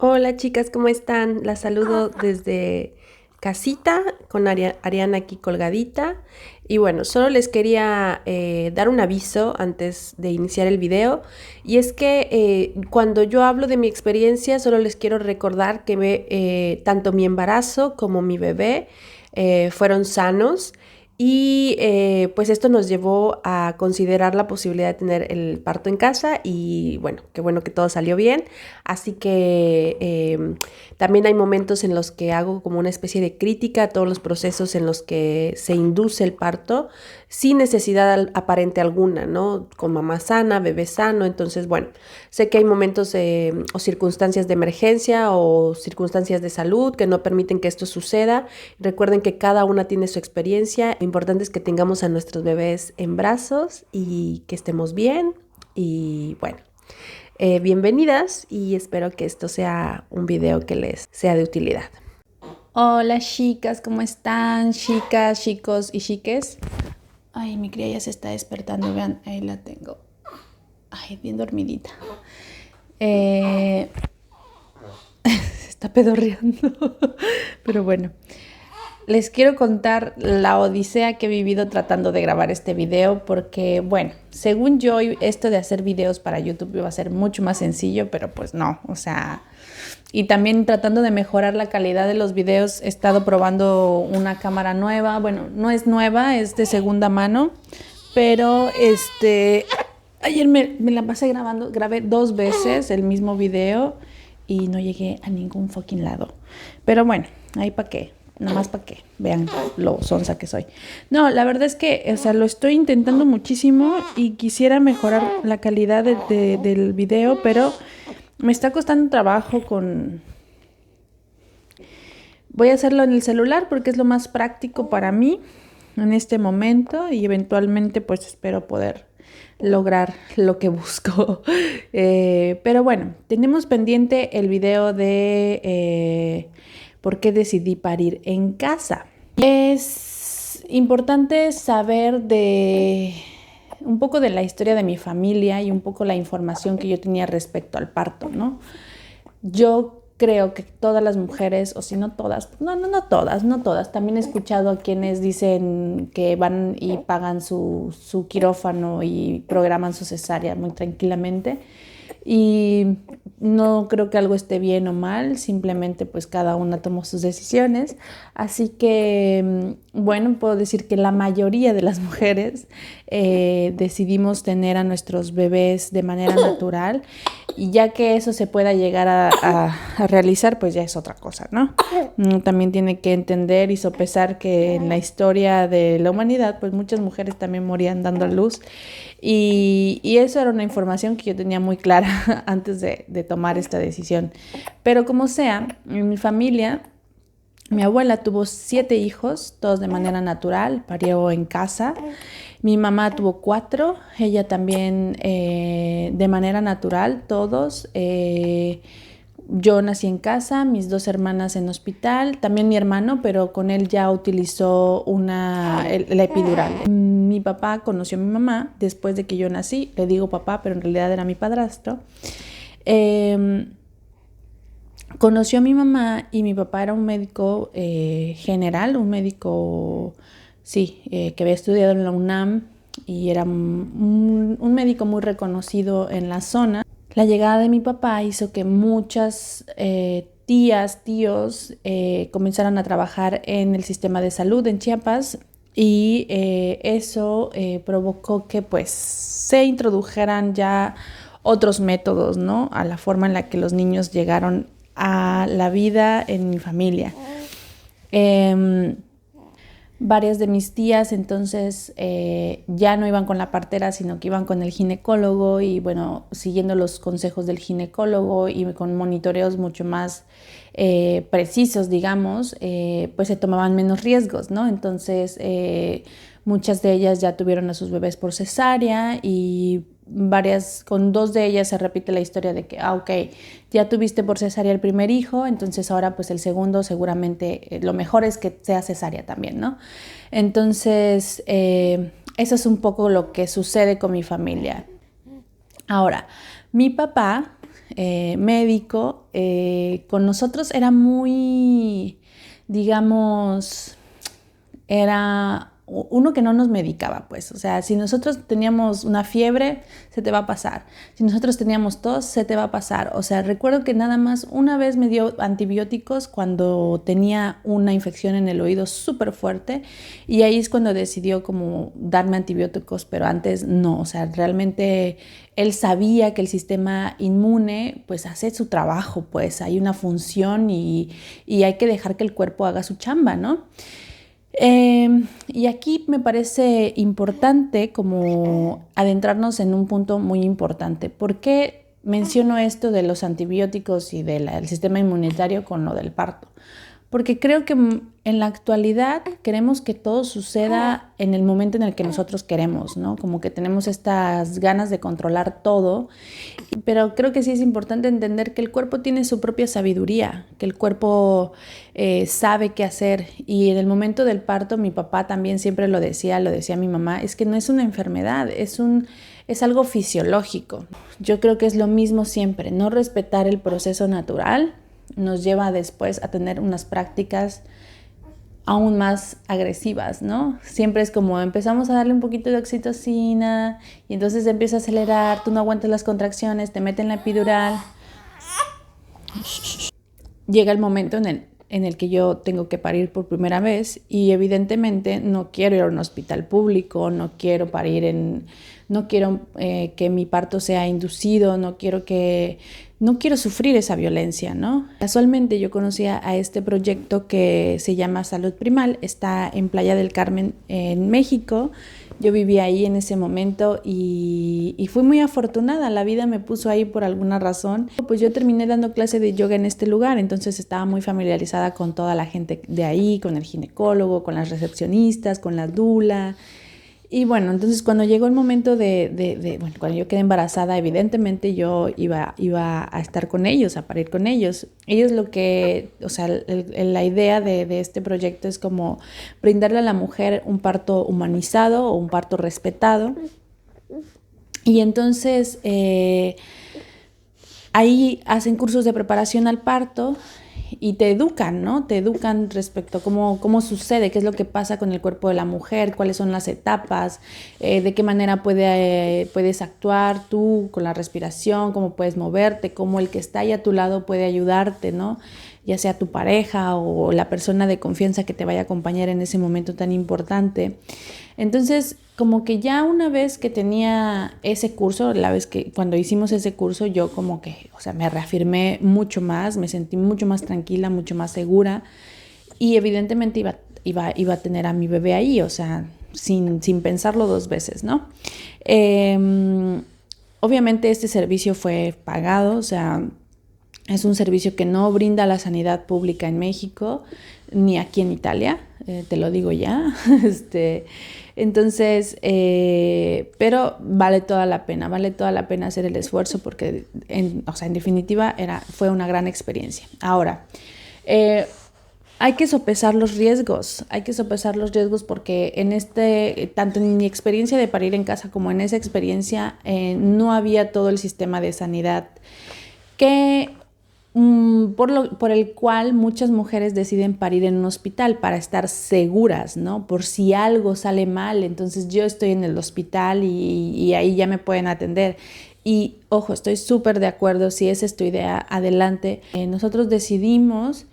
Hola chicas, ¿cómo están? Las saludo desde casita con Ariana aquí colgadita. Y bueno, solo les quería dar un aviso antes de iniciar el video. Y es que cuando yo hablo de mi experiencia, solo les quiero recordar que tanto mi embarazo como mi bebé fueron sanos. Y pues esto nos llevó a considerar la posibilidad de tener el parto en casa y bueno, qué bueno que todo salió bien. Así que también hay momentos en los que hago como una especie de crítica a todos los procesos en los que se induce el parto sin necesidad aparente alguna, ¿no? Con mamá sana, bebé sano. Entonces, bueno, sé que hay momentos o circunstancias de emergencia o circunstancias de salud que no permiten que esto suceda. Recuerden que cada una tiene su experiencia. Lo importante es que tengamos a nuestros bebés en brazos y que estemos bien. Y bueno, bienvenidas y espero que esto sea un video que les sea de utilidad. Hola chicas, ¿cómo están? Chicas, chicos y chiques. Ay, mi cría ya se está despertando, vean, ahí la tengo. Ay, bien dormidita. Se está pedorreando. Pero bueno, les quiero contar la odisea que he vivido tratando de grabar este video porque, bueno, según yo, esto de hacer videos para YouTube iba a ser mucho más sencillo, pero pues no, o sea... Y también tratando de mejorar la calidad de los videos, he estado probando una cámara nueva. Bueno, no es nueva, es de segunda mano, pero ayer me la pasé grabando, grabé 2 veces el mismo video y no llegué a ningún fucking lado. Pero bueno, ahí para qué, nada más para qué, vean lo sonsa que soy. No, la verdad es que, o sea, lo estoy intentando muchísimo y quisiera mejorar la calidad del video, pero me está costando trabajo Voy a hacerlo en el celular porque es lo más práctico para mí en este momento y eventualmente pues espero poder lograr lo que busco. Pero bueno, tenemos pendiente el video de por qué decidí parir en casa. Es importante saber de un poco de la historia de mi familia y un poco la información que yo tenía respecto al parto, ¿no? Yo creo que todas las mujeres, o si no todas, no todas, también he escuchado a quienes dicen que van y pagan su quirófano y programan su cesárea muy tranquilamente. Y no creo que algo esté bien o mal, simplemente pues cada una tomó sus decisiones. Así que, bueno, puedo decir que la mayoría de las mujeres decidimos tener a nuestros bebés de manera natural y ya que eso se pueda llegar a realizar, pues ya es otra cosa, ¿no? También tiene que entender y sopesar que en la historia de la humanidad, pues muchas mujeres también morían dando a luz y eso era una información que yo tenía muy clara antes de tomar esta decisión. Pero como sea, en mi familia, mi abuela tuvo 7 hijos, todos de manera natural, parió en casa. Mi mamá tuvo 4, ella también de manera natural, todos. Yo nací en casa, mis 2 hermanas en hospital, también mi hermano, pero con él ya utilizó la epidural. Mi papá conoció a mi mamá después de que yo nací, le digo papá, pero en realidad era mi padrastro. Conoció a mi mamá y mi papá era un médico general, un médico, sí, que había estudiado en la UNAM y era un médico muy reconocido en la zona. La llegada de mi papá hizo que muchas tías, tíos comenzaran a trabajar en el sistema de salud en Chiapas y eso provocó que pues se introdujeran ya otros métodos, ¿no? A la forma en la que los niños llegaron a la vida en mi familia. Varias de mis tías entonces ya no iban con la partera, sino que iban con el ginecólogo y bueno, siguiendo los consejos del ginecólogo y con monitoreos mucho más precisos, digamos, pues se tomaban menos riesgos, ¿no? Entonces muchas de ellas ya tuvieron a sus bebés por cesárea y con 2 de ellas se repite la historia de que, ok, ya tuviste por cesárea el primer hijo, entonces ahora pues el segundo seguramente lo mejor es que sea cesárea también, ¿no? Entonces, eso es un poco lo que sucede con mi familia. Ahora, mi papá médico, con nosotros era muy, digamos, era uno que no nos medicaba, pues. O sea, si nosotros teníamos una fiebre, se te va a pasar. Si nosotros teníamos tos, se te va a pasar. O sea, recuerdo que nada más una vez me dio antibióticos cuando tenía una infección en el oído súper fuerte, y ahí es cuando decidió como darme antibióticos, pero antes no. O sea, realmente él sabía que el sistema inmune pues hace su trabajo, pues hay una función y hay que dejar que el cuerpo haga su chamba, ¿no? Y aquí me parece importante como adentrarnos en un punto muy importante. ¿Por qué menciono esto de los antibióticos y del sistema inmunitario con lo del parto? Porque creo que en la actualidad queremos que todo suceda en el momento en el que nosotros queremos, ¿no? Como que tenemos estas ganas de controlar todo, pero creo que sí es importante entender que el cuerpo tiene su propia sabiduría, que el cuerpo sabe qué hacer. Y en el momento del parto, mi papá también siempre lo decía mi mamá, es que no es una enfermedad, es algo fisiológico. Yo creo que es lo mismo siempre, no respetar el proceso natural nos lleva después a tener unas prácticas aún más agresivas, ¿no? Siempre es como empezamos a darle un poquito de oxitocina y entonces empieza a acelerar, tú no aguantas las contracciones, te meten la epidural. Llega el momento en el que yo tengo que parir por primera vez y evidentemente no quiero ir a un hospital público, no quiero que mi parto sea inducido, no quiero sufrir esa violencia, ¿no? Casualmente yo conocía a este proyecto que se llama Salud Primal, está en Playa del Carmen, en México. Yo vivía ahí en ese momento y fui muy afortunada, la vida me puso ahí por alguna razón. Pues yo terminé dando clase de yoga en este lugar, entonces estaba muy familiarizada con toda la gente de ahí, con el ginecólogo, con las recepcionistas, con la dula. Y bueno, entonces cuando llegó el momento bueno, cuando yo quedé embarazada, evidentemente yo iba a estar con ellos, a parir con ellos. Ellos o sea, la idea de este proyecto es como brindarle a la mujer un parto humanizado o un parto respetado. Y entonces ahí hacen cursos de preparación al parto y te educan, ¿no? Te educan respecto a cómo sucede, qué es lo que pasa con el cuerpo de la mujer, cuáles son las etapas, de qué manera puedes actuar tú con la respiración, cómo puedes moverte, cómo el que está ahí a tu lado puede ayudarte, ¿no? Ya sea tu pareja o la persona de confianza que te vaya a acompañar en ese momento tan importante. Entonces, como que ya una vez que tenía ese curso, cuando hicimos ese curso, yo como que, o sea, me reafirmé mucho más, me sentí mucho más tranquila, mucho más segura y evidentemente iba a tener a mi bebé ahí, o sea, sin pensarlo dos veces, ¿no? Obviamente este servicio fue pagado, o sea, es un servicio que no brinda la sanidad pública en México, ni aquí en Italia, te lo digo ya. Entonces, pero vale toda la pena hacer el esfuerzo porque, en definitiva, fue una gran experiencia. Ahora, hay que sopesar los riesgos porque tanto en mi experiencia de parir en casa como en esa experiencia, no había todo el sistema de sanidad que por el cual muchas mujeres deciden parir en un hospital para estar seguras, ¿no? Por si algo sale mal, entonces yo estoy en el hospital y ahí ya me pueden atender. Y ojo, estoy súper de acuerdo, si esa es tu idea, adelante. Nosotros decidimos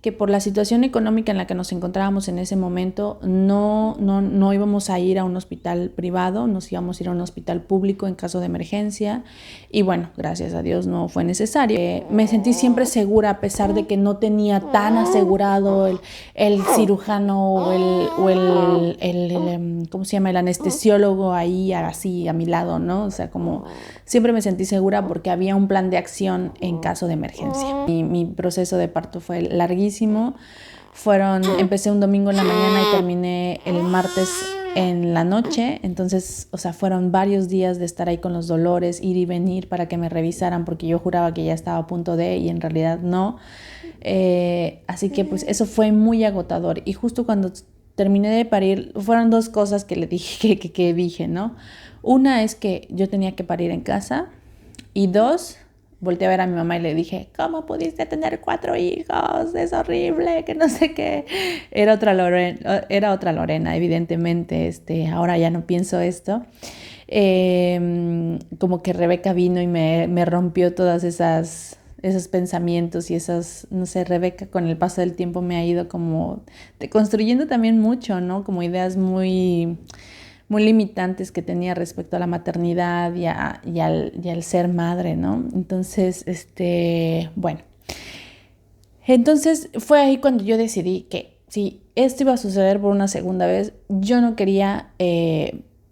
que por la situación económica en la que nos encontrábamos en ese momento, no íbamos a ir a un hospital privado, nos íbamos a ir a un hospital público en caso de emergencia. Y bueno, gracias a Dios no fue necesario. Me sentí siempre segura a pesar de que no tenía tan asegurado el cirujano o el ¿cómo se llama? El anestesiólogo ahí así a mi lado, ¿no? O sea, como siempre me sentí segura porque había un plan de acción en caso de emergencia. Mi proceso de parto fue larguísimo. Empecé un domingo en la mañana y terminé el martes en la noche, entonces, o sea, fueron varios días de estar ahí con los dolores, ir y venir para que me revisaran porque yo juraba que ya estaba a punto de y en realidad no. Así que pues eso fue muy agotador y justo cuando terminé de parir, fueron dos cosas que le dije, que dije, ¿no? Una es que yo tenía que parir en casa y dos, volteé a ver a mi mamá y le dije, ¿cómo pudiste tener 4 hijos? Es horrible, que no sé qué. Era otra Lorena, evidentemente. Ahora ya no pienso esto. Como que Rebeca vino y me rompió todas esos pensamientos y esas, no sé, Rebeca con el paso del tiempo me ha ido como deconstruyendo también mucho, ¿no? Como ideas muy limitantes que tenía respecto a la maternidad y al ser madre, ¿no? Entonces, bueno. Entonces fue ahí cuando yo decidí que si esto iba a suceder por una segunda vez, yo no quería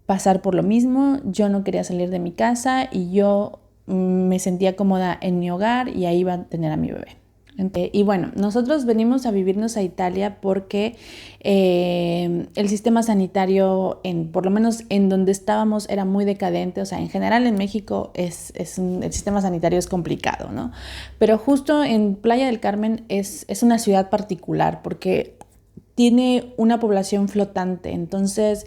pasar por lo mismo, yo no quería salir de mi casa y yo me sentía cómoda en mi hogar y ahí iba a tener a mi bebé. Y bueno, nosotros venimos a vivirnos a Italia porque el sistema sanitario, por lo menos en donde estábamos, era muy decadente. O sea, en general en México el sistema sanitario es complicado, ¿no? Pero justo en Playa del Carmen es una ciudad particular porque tiene una población flotante. Entonces,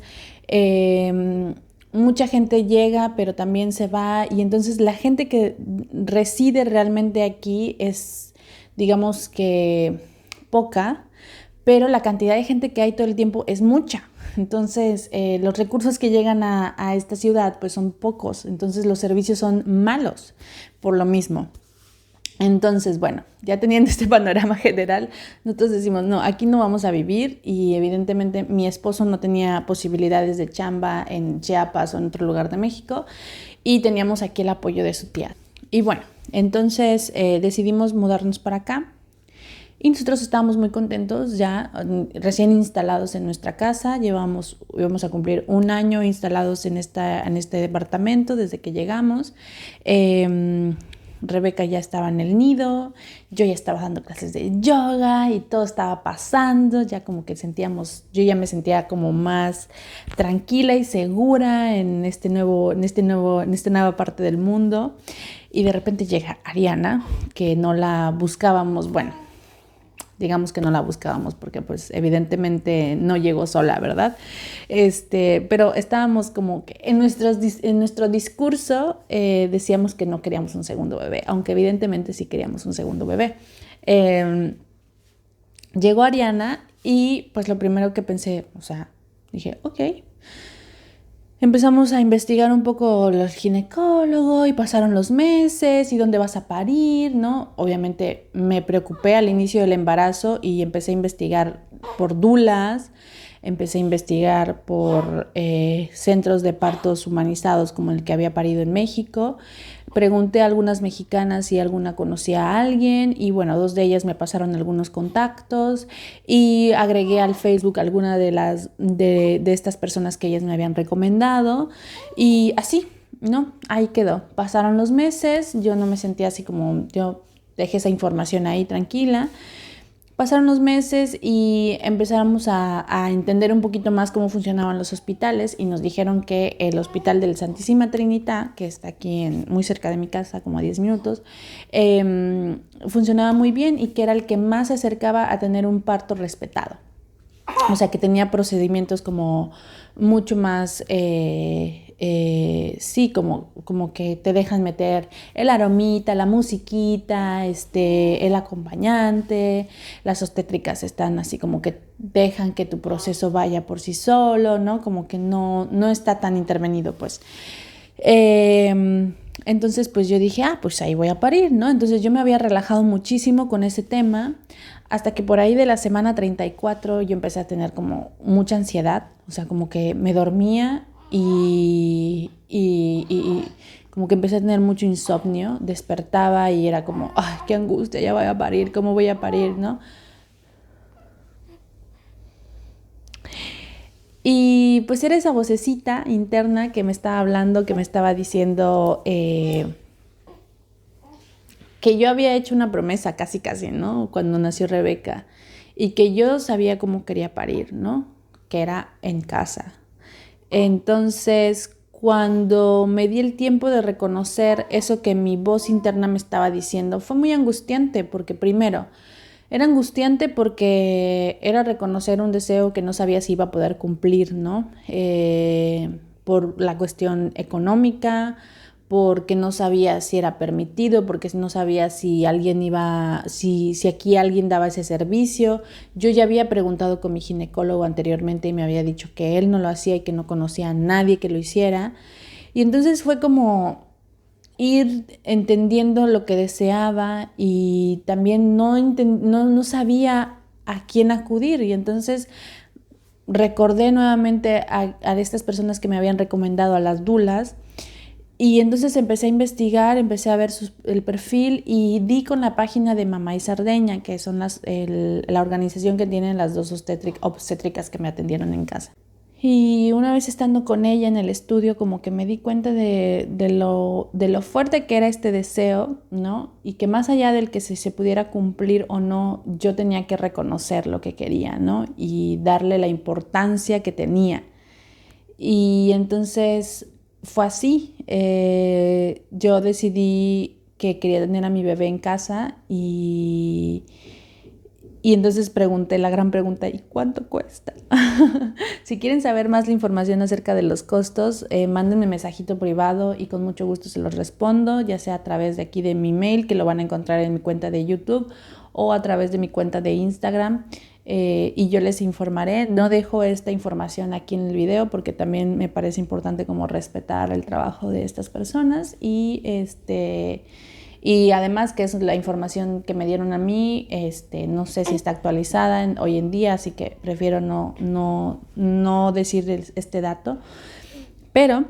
mucha gente llega, pero también se va. Y entonces la gente que reside realmente aquí es, digamos que poca, pero la cantidad de gente que hay todo el tiempo es mucha. Entonces, los recursos que llegan a esta ciudad pues son pocos. Entonces, los servicios son malos por lo mismo. Entonces, bueno, ya teniendo este panorama general, nosotros decimos, no, aquí no vamos a vivir y evidentemente mi esposo no tenía posibilidades de chamba en Chiapas o en otro lugar de México y teníamos aquí el apoyo de su tía. Y bueno, entonces decidimos mudarnos para acá y nosotros estábamos muy contentos ya recién instalados en nuestra casa. Íbamos a cumplir 1 año instalados en este departamento desde que llegamos. Rebeca ya estaba en el nido, yo ya estaba dando clases de yoga y todo estaba pasando, ya como que yo ya me sentía como más tranquila y segura en esta nueva parte del mundo. Y de repente llega Ariana, que no la buscábamos, bueno, digamos que no la buscábamos porque pues evidentemente no llegó sola, ¿verdad? Pero estábamos como que en nuestro discurso decíamos que no queríamos un segundo bebé, aunque evidentemente sí queríamos un segundo bebé. Llegó Ariana y pues lo primero que pensé, o sea, dije, ok. Empezamos a investigar un poco el ginecólogo y pasaron los meses y dónde vas a parir, ¿no? Obviamente me preocupé al inicio del embarazo y empecé a investigar por doulas, empecé a investigar por centros de partos humanizados como el que había parido en México. Pregunté a algunas mexicanas si alguna conocía a alguien y bueno, 2 de ellas me pasaron algunos contactos y agregué al Facebook alguna de estas personas que ellas me habían recomendado y así, ¿no? Ahí quedó. Pasaron los meses, yo no me sentía así como, yo dejé esa información ahí tranquila. Pasaron los meses y empezamos a entender un poquito más cómo funcionaban los hospitales y nos dijeron que el hospital del Santísima Trinità, que está aquí muy cerca de mi casa, como a 10 minutos, funcionaba muy bien y que era el que más se acercaba a tener un parto respetado. O sea, que tenía procedimientos como mucho más, sí, como que te dejan meter el aromita, la musiquita, el acompañante, las obstétricas están así como que dejan que tu proceso vaya por sí solo, ¿no? Como que no está tan intervenido, pues. Entonces, pues yo dije, pues ahí voy a parir, ¿no? Entonces yo me había relajado muchísimo con ese tema hasta que por ahí de la semana 34 yo empecé a tener como mucha ansiedad, o sea, como que me dormía y como que empecé a tener mucho insomnio, despertaba y era como, ay, qué angustia, ya voy a parir, ¿cómo voy a parir, no? Y pues era esa vocecita interna que me estaba hablando, que me estaba diciendo que yo había hecho una promesa casi, ¿no? Cuando nació Rebeca y que yo sabía cómo quería parir, ¿no? Que era en casa. Entonces, cuando me di el tiempo de reconocer eso que mi voz interna me estaba diciendo, fue muy angustiante porque primero, era angustiante porque era reconocer un deseo que no sabía si iba a poder cumplir, ¿no? Por la cuestión económica, porque no sabía si era permitido, porque no sabía si alguien si aquí alguien daba ese servicio. Yo ya había preguntado con mi ginecólogo anteriormente y me había dicho que él no lo hacía y que no conocía a nadie que lo hiciera. Y entonces fue como ir entendiendo lo que deseaba y también no sabía a quién acudir. Y entonces recordé nuevamente a estas personas que me habían recomendado, a las dulas, y entonces empecé a investigar, empecé a ver el perfil y di con la página de Mamá y Sardeña, que son la organización que tienen las dos obstétricas que me atendieron en casa. Y una vez estando con ella en el estudio, como que me di cuenta de lo fuerte que era este deseo, ¿no? Y que más allá del que se pudiera cumplir o no, yo tenía que reconocer lo que quería, ¿no? Y darle la importancia que tenía. Y entonces fue así. Yo decidí que quería tener a mi bebé en casa y entonces pregunté la gran pregunta, ¿y cuánto cuesta? Si quieren saber más la información acerca de los costos, mándenme mensajito privado y con mucho gusto se los respondo, ya sea a través de aquí de mi mail, que lo van a encontrar en mi cuenta de YouTube, o a través de mi cuenta de Instagram. Y yo les informaré. No dejo esta información aquí en el video porque también me parece importante como respetar el trabajo de estas personas y además que es la información que me dieron a mí, no sé si está actualizada hoy en día, así que prefiero no decir este dato. Pero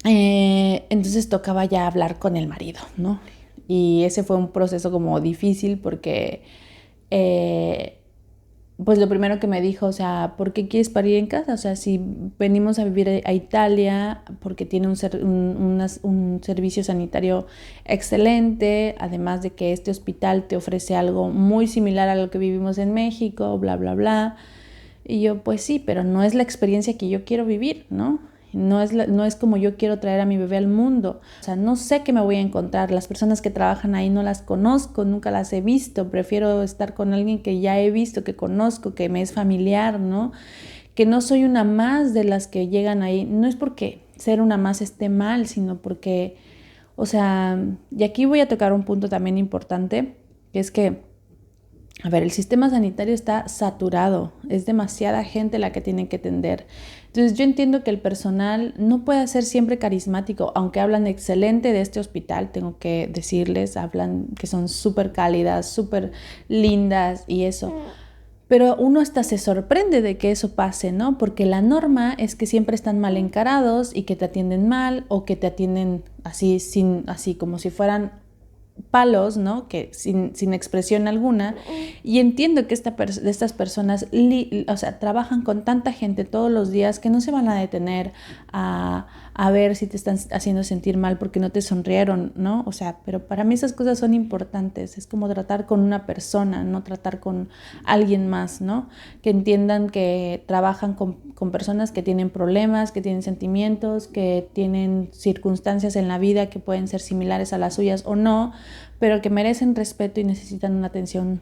entonces tocaba ya hablar con el marido, ¿no? Y ese fue un proceso como difícil porque pues lo primero que me dijo, o sea, ¿por qué quieres parir en casa? O sea, si venimos a vivir a Italia porque tiene un servicio sanitario excelente, además de que este hospital te ofrece algo muy similar a lo que vivimos en México, bla, bla, bla. Y yo, pues sí, pero no es la experiencia que yo quiero vivir, ¿no? No es como yo quiero traer a mi bebé al mundo. O sea, no sé qué me voy a encontrar. Las personas que trabajan ahí no las conozco, nunca las he visto. Prefiero estar con alguien que ya he visto, que conozco, que me es familiar, ¿no? Que no soy una más de las que llegan ahí. No es porque ser una más esté mal, sino porque, o sea, y aquí voy a tocar un punto también importante, que es que a ver, el sistema sanitario está saturado, es demasiada gente la que tiene que atender. Entonces yo entiendo que el personal no puede ser siempre carismático, aunque hablan excelente de este hospital, tengo que decirles, hablan que son súper cálidas, súper lindas y eso. Pero uno hasta se sorprende de que eso pase, ¿no? Porque la norma es que siempre están mal encarados y que te atienden mal o que te atienden así, así como si fueran palos, ¿no? Que sin expresión alguna. Y entiendo que estas personas o sea, trabajan con tanta gente todos los días que no se van a detener a ver si te están haciendo sentir mal porque no te sonrieron, ¿no? O sea, pero para mí esas cosas son importantes. Es como tratar con una persona, no tratar con alguien más, ¿no? Que entiendan que trabajan con personas que tienen problemas, que tienen sentimientos, que tienen circunstancias en la vida que pueden ser similares a las suyas o no, pero que merecen respeto y necesitan una atención,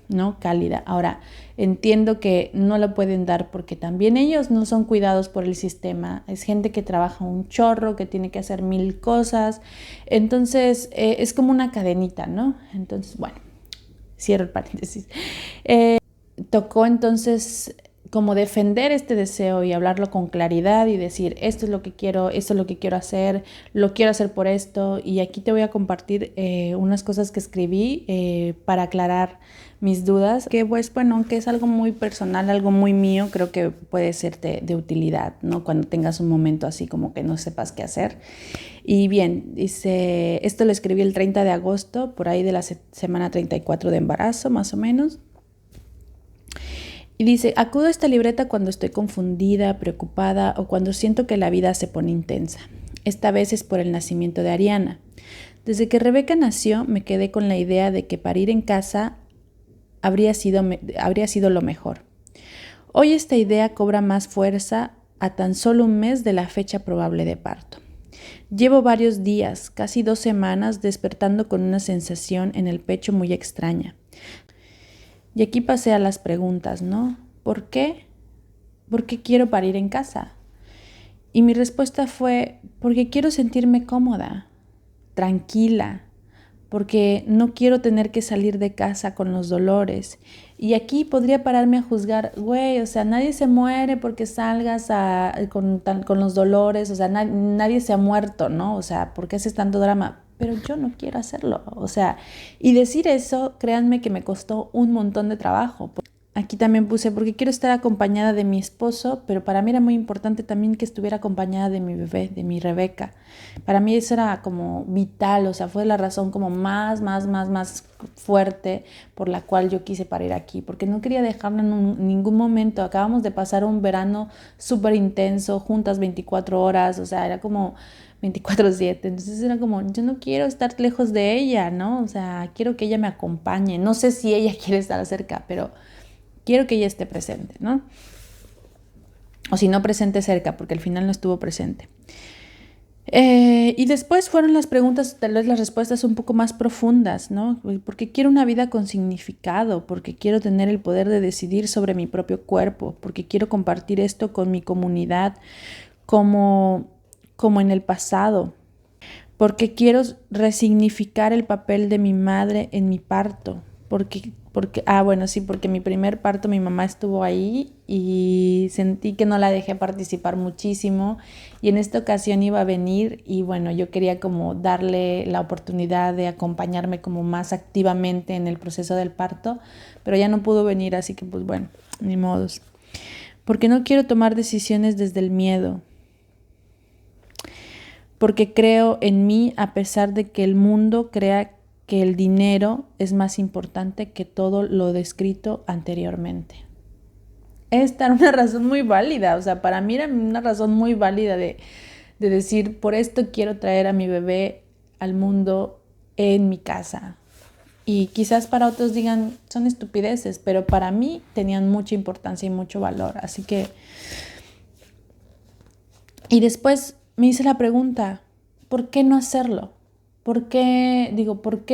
¿no? Cálida. Ahora, entiendo que no lo pueden dar porque también ellos no son cuidados por el sistema. Es gente que trabaja un chorro, que tiene que hacer 1000 cosas. Entonces, es como una cadenita, ¿no? Entonces, bueno, cierro el paréntesis. Tocó entonces como defender este deseo y hablarlo con claridad y decir, esto es lo que quiero, esto es lo que quiero hacer, lo quiero hacer por esto. Y aquí te voy a compartir unas cosas que escribí para aclarar mis dudas, que pues bueno, aunque es algo muy personal, algo muy mío, creo que puede ser de utilidad, ¿no? Cuando tengas un momento así como que no sepas qué hacer. Y bien, dice, esto lo escribí el 30 de agosto, por ahí de la semana 34 de embarazo, más o menos. Y dice, acudo a esta libreta cuando estoy confundida, preocupada o cuando siento que la vida se pone intensa. Esta vez es por el nacimiento de Ariana. Desde que Rebeca nació me quedé con la idea de que parir en casa habría sido lo mejor. Hoy esta idea cobra más fuerza a tan solo un mes de la fecha probable de parto. Llevo varios días, casi 2 semanas, despertando con una sensación en el pecho muy extraña. Y aquí pasé a las preguntas, ¿no? ¿Por qué? ¿Por qué quiero parir en casa? Y mi respuesta fue, porque quiero sentirme cómoda, tranquila, porque no quiero tener que salir de casa con los dolores. Y aquí podría pararme a juzgar, güey, o sea, nadie se muere porque salgas con los dolores, o sea, nadie se ha muerto, ¿no? O sea, ¿por qué haces tanto drama? Pero yo no quiero hacerlo, o sea, y decir eso, créanme que me costó un montón de trabajo. Aquí también puse, porque quiero estar acompañada de mi esposo, pero para mí era muy importante también que estuviera acompañada de mi bebé, de mi Rebeca. Para mí eso era como vital, o sea, fue la razón como más fuerte por la cual yo quise parir aquí, porque no quería dejarla en ningún momento. Acabamos de pasar un verano súper intenso, juntas 24 horas, o sea, era como 24/7, entonces era como, yo no quiero estar lejos de ella, ¿no? O sea, quiero que ella me acompañe, no sé si ella quiere estar cerca, pero quiero que ella esté presente, ¿no? O si no presente cerca, porque al final no estuvo presente. Y después fueron las preguntas, tal vez las respuestas un poco más profundas, ¿no? Porque quiero una vida con significado, porque quiero tener el poder de decidir sobre mi propio cuerpo, porque quiero compartir esto con mi comunidad como en el pasado, porque quiero resignificar el papel de mi madre en mi parto, porque mi primer parto mi mamá estuvo ahí y sentí que no la dejé participar muchísimo, y en esta ocasión iba a venir y bueno, yo quería como darle la oportunidad de acompañarme como más activamente en el proceso del parto, pero ya no pudo venir, así que pues bueno, ni modos. Porque no quiero tomar decisiones desde el miedo, porque creo en mí a pesar de que el mundo crea que el dinero es más importante que todo lo descrito anteriormente. Esta era una razón muy válida, o sea, para mí era una razón muy válida de decir, por esto quiero traer a mi bebé al mundo en mi casa. Y quizás para otros digan, son estupideces, pero para mí tenían mucha importancia y mucho valor. Así que, y después me hice la pregunta, ¿por qué no hacerlo? ¿Por qué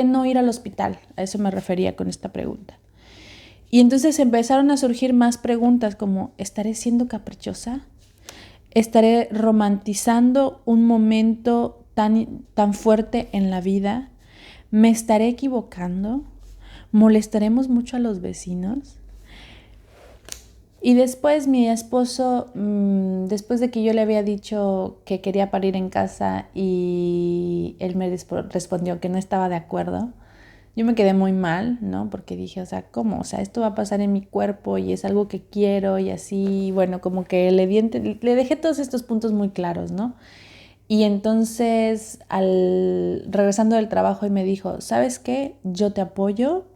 no ir al hospital? A eso me refería con esta pregunta. Y entonces empezaron a surgir más preguntas como, ¿estaré siendo caprichosa? ¿Estaré romantizando un momento tan fuerte en la vida? ¿Me estaré equivocando? ¿Molestaremos mucho a los vecinos? Y después mi esposo, después de que yo le había dicho que quería parir en casa y él me respondió que no estaba de acuerdo, yo me quedé muy mal, ¿no? Porque dije, o sea, ¿cómo? O sea, esto va a pasar en mi cuerpo y es algo que quiero y así, bueno, como que le dejé todos estos puntos muy claros, ¿no? Y entonces, regresando del trabajo, él me dijo, ¿sabes qué? Yo te apoyo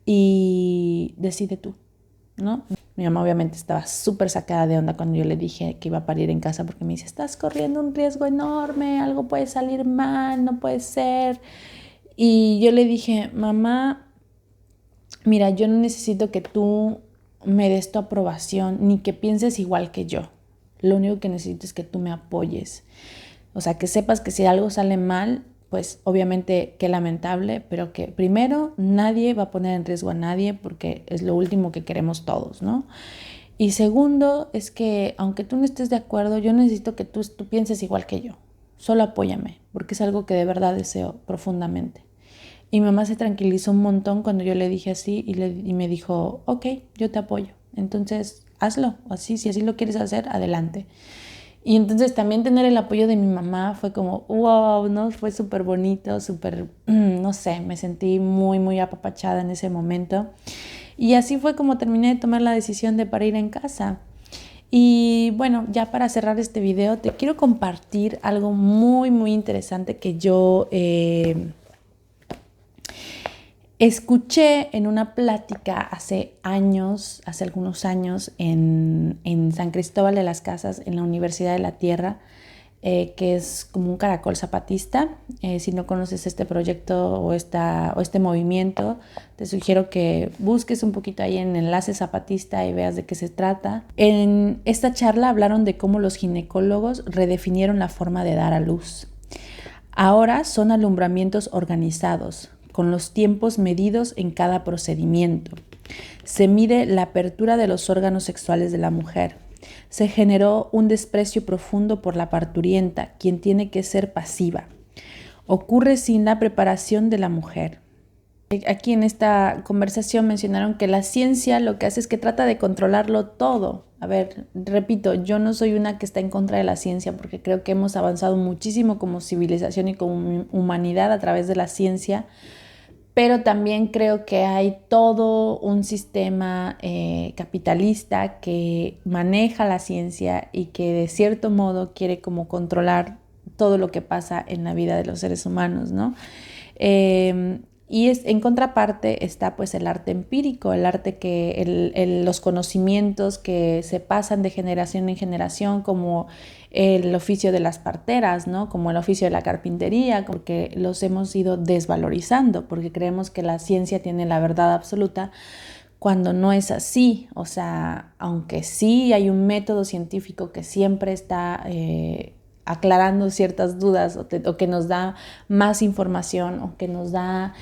y decide tú, ¿no? Mi mamá obviamente estaba súper sacada de onda cuando yo le dije que iba a parir en casa, porque me dice, estás corriendo un riesgo enorme, algo puede salir mal, no puede ser. Y yo le dije, mamá, mira, yo no necesito que tú me des tu aprobación ni que pienses igual que yo. Lo único que necesito es que tú me apoyes. O sea, que sepas que si algo sale mal, pues obviamente qué lamentable, pero que primero nadie va a poner en riesgo a nadie porque es lo último que queremos todos, ¿no? Y segundo es que aunque tú no estés de acuerdo, yo necesito que tú pienses igual que yo. Solo apóyame, porque es algo que de verdad deseo profundamente. Y mi mamá se tranquilizó un montón cuando yo le dije así y me dijo, ok, yo te apoyo. Entonces hazlo, así, si así lo quieres hacer, adelante. Y entonces también tener el apoyo de mi mamá fue como, wow, ¿no? Fue súper bonito, súper, no sé, me sentí muy apapachada en ese momento. Y así fue como terminé de tomar la decisión de parir en casa. Y bueno, ya para cerrar este video, te quiero compartir algo muy interesante que yo escuché en una plática hace algunos años en San Cristóbal de las Casas, en la Universidad de la Tierra, que es como un caracol zapatista. Si no conoces este proyecto o este movimiento, te sugiero que busques un poquito ahí en Enlace Zapatista y veas de qué se trata. En esta charla hablaron de cómo los ginecólogos redefinieron la forma de dar a luz. Ahora son alumbramientos organizados, con los tiempos medidos en cada procedimiento. Se mide la apertura de los órganos sexuales de la mujer, Se generó un desprecio profundo por la parturienta, quien tiene que ser pasiva. Ocurre sin la preparación de la mujer. Aquí en esta conversación mencionaron que la ciencia lo que hace es que trata de controlarlo todo. A ver, repito, yo no soy una que está en contra de la ciencia porque creo que hemos avanzado muchísimo como civilización y como humanidad a través de la ciencia, pero también creo que hay todo un sistema capitalista que maneja la ciencia y que de cierto modo quiere como controlar todo lo que pasa en la vida de los seres humanos, ¿no? Y en contraparte está pues el arte empírico, el arte que los conocimientos que se pasan de generación en generación, como el oficio de las parteras, ¿no? Como el oficio de la carpintería, porque los hemos ido desvalorizando, porque creemos que la ciencia tiene la verdad absoluta, cuando no es así. O sea, aunque sí hay un método científico que siempre está aclarando ciertas dudas o que nos da más información o que nos da,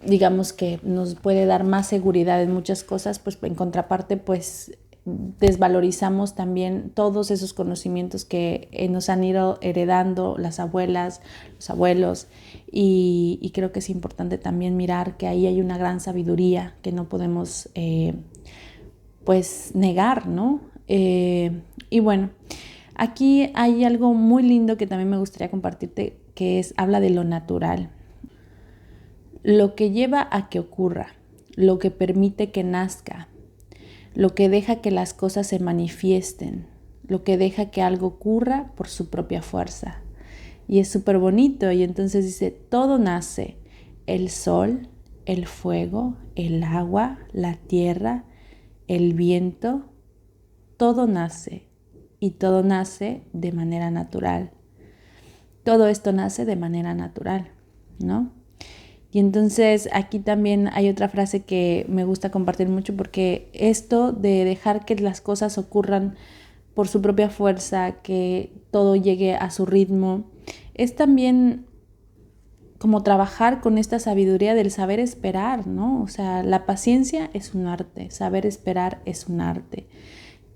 digamos que nos puede dar más seguridad en muchas cosas, pues en contraparte pues desvalorizamos también todos esos conocimientos que nos han ido heredando las abuelas, los abuelos, y creo que es importante también mirar que ahí hay una gran sabiduría que no podemos pues negar, ¿no? Y bueno, aquí hay algo muy lindo que también me gustaría compartirte, que habla de lo natural. Lo que lleva a que ocurra, lo que permite que nazca, lo que deja que las cosas se manifiesten, lo que deja que algo ocurra por su propia fuerza. Y es súper bonito, y entonces dice, todo nace, el sol, el fuego, el agua, la tierra, el viento, todo nace, y todo nace de manera natural. Todo esto nace de manera natural, ¿no? Y entonces aquí también hay otra frase que me gusta compartir mucho, porque esto de dejar que las cosas ocurran por su propia fuerza, que todo llegue a su ritmo, es también como trabajar con esta sabiduría del saber esperar, ¿no? O sea, la paciencia es un arte, saber esperar es un arte.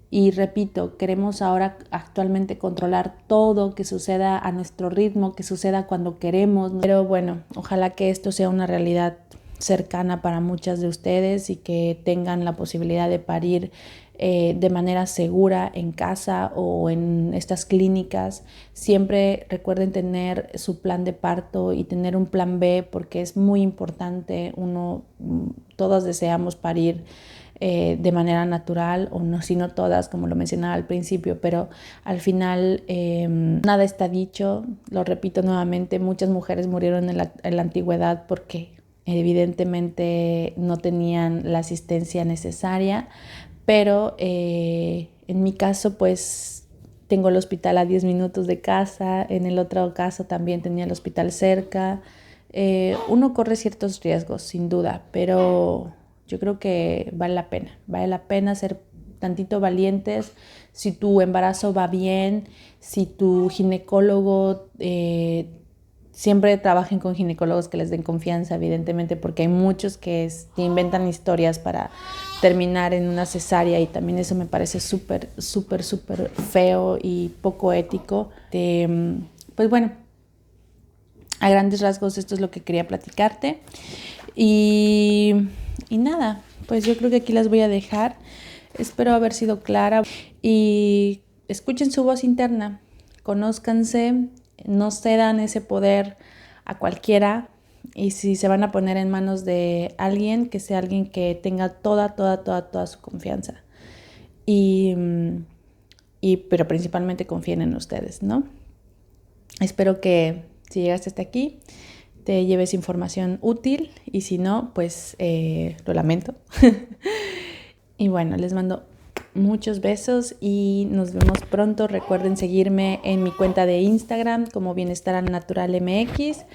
Y repito, queremos ahora actualmente controlar todo, que suceda a nuestro ritmo, que suceda cuando queremos. Pero bueno, ojalá que esto sea una realidad cercana para muchas de ustedes y que tengan la posibilidad de parir de manera segura en casa o en estas clínicas. Siempre recuerden tener su plan de parto y tener un plan B, porque es muy importante. Todos deseamos parir de manera natural, o no, si no todas, como lo mencionaba al principio, pero al final nada está dicho. Lo repito nuevamente, muchas mujeres murieron en la antigüedad porque evidentemente no tenían la asistencia necesaria, pero en mi caso pues tengo el hospital a 10 minutos de casa, en el otro caso también tenía el hospital cerca. Uno corre ciertos riesgos, sin duda, pero yo creo que vale la pena ser tantito valientes. Si tu embarazo va bien, si tu ginecólogo, siempre trabajen con ginecólogos que les den confianza, evidentemente, porque hay muchos que inventan historias para terminar en una cesárea, y también eso me parece súper feo y poco ético. Pues bueno, a grandes rasgos esto es lo que quería platicarte. Y nada, pues yo creo que aquí las voy a dejar. Espero haber sido clara y escuchen su voz interna, conózcanse, no cedan ese poder a cualquiera, y si se van a poner en manos de alguien, que sea alguien que tenga toda su confianza, pero principalmente confíen en ustedes, ¿no? Espero que si llegaste hasta aquí te lleves información útil, y si no, pues lo lamento. Y bueno, les mando muchos besos y nos vemos pronto. Recuerden seguirme en mi cuenta de Instagram como Bienestar Natural MX.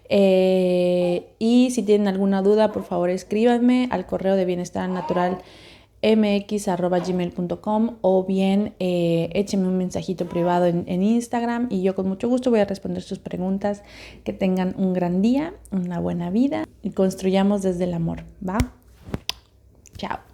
Y si tienen alguna duda, por favor escríbanme al correo de bienestarnaturalmx@gmail.com, o bien échenme un mensajito privado en Instagram, y yo con mucho gusto voy a responder sus preguntas. Que tengan un gran día, una buena vida, y construyamos desde el amor, ¿va? Chao.